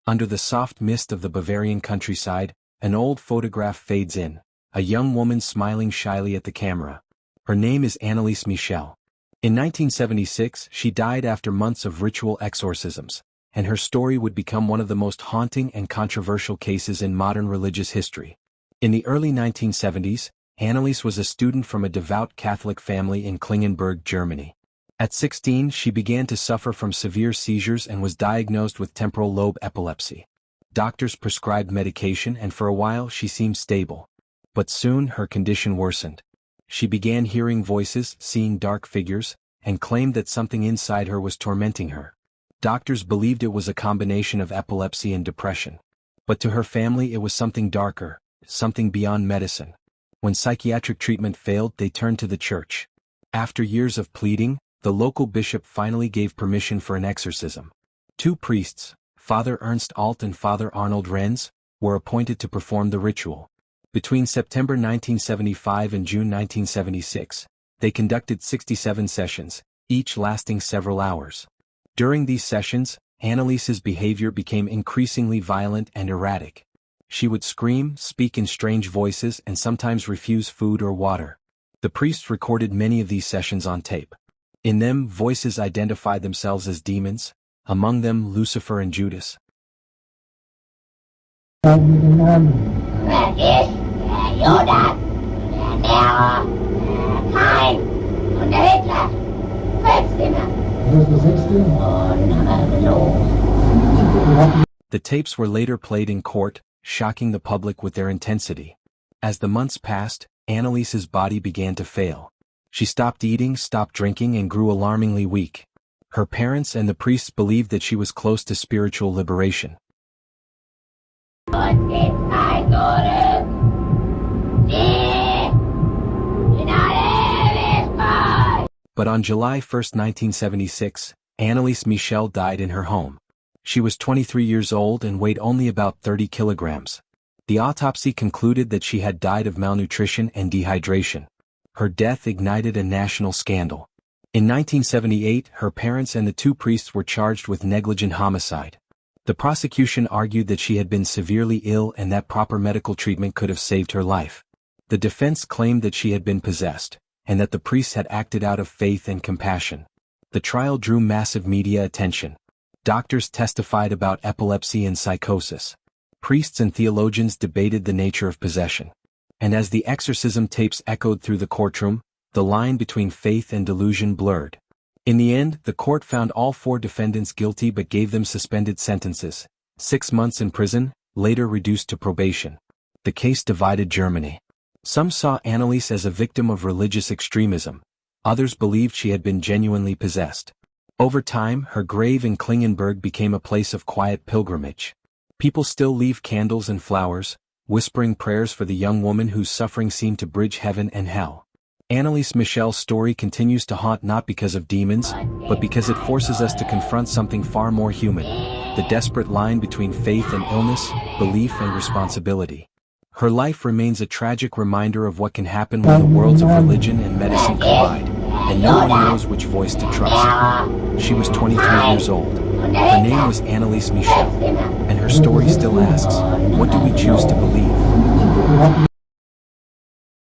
Under the soft mist of the Bavarian countryside, an old photograph fades in, a young woman smiling shyly at the camera. Her name is Anneliese Michel. In 1976, she died after months of ritual exorcisms, and her story would become one of the most haunting and controversial cases in modern religious history. In the early 1970s, Anneliese was a student from a devout Catholic family in Klingenberg, Germany. At 16, she began to suffer from severe seizures and was diagnosed with temporal lobe epilepsy. Doctors prescribed medication and for a while she seemed stable. But soon her condition worsened. She began hearing voices, seeing dark figures, and claimed that something inside her was tormenting her. Doctors believed it was a combination of epilepsy and depression. But to her family it was something darker, something beyond medicine. When psychiatric treatment failed, they turned to the church. After years of pleading, the local bishop finally gave permission for an exorcism. Two priests, Father Ernst Alt and Father Arnold Renz, were appointed to perform the ritual. Between September 1975 and June 1976, they conducted 67 sessions, each lasting several hours. During these sessions, Anneliese's behavior became increasingly violent and erratic. She would scream, speak in strange voices, and sometimes refuse food or water. The priests recorded many of these sessions on tape. In them, voices identified themselves as demons, among them Lucifer and Judas. The tapes were later played in court, shocking the public with their intensity. As the months passed, Anneliese's body began to fail. She stopped eating, stopped drinking, and grew alarmingly weak. Her parents and the priests believed that she was close to spiritual liberation. But on July 1, 1976, Anneliese Michel died in her home. She was 23 years old and weighed only about 30 kilograms. The autopsy concluded that she had died of malnutrition and dehydration. Her death ignited a national scandal. In 1978, her parents and the two priests were charged with negligent homicide. The prosecution argued that she had been severely ill and that proper medical treatment could have saved her life. The defense claimed that she had been possessed, and that the priests had acted out of faith and compassion. The trial drew massive media attention. Doctors testified about epilepsy and psychosis. Priests and theologians debated the nature of possession. And as the exorcism tapes echoed through the courtroom, the line between faith and delusion blurred. In the end, the court found all four defendants guilty but gave them suspended sentences, 6 months in prison, later reduced to probation. The case divided Germany. Some saw Anneliese as a victim of religious extremism. Others believed she had been genuinely possessed. Over time, her grave in Klingenberg became a place of quiet pilgrimage. People still leave candles and flowers, whispering prayers for the young woman whose suffering seemed to bridge heaven and hell. Anneliese Michel's story continues to haunt not because of demons, but because it forces us to confront something far more human: the desperate line between faith and illness, belief and responsibility. Her life remains a tragic reminder of what can happen when the worlds of religion and medicine collide, and no one knows which voice to trust. She was 23 years old. Her name was Anneliese Michel, and her story still asks, what do we choose to believe?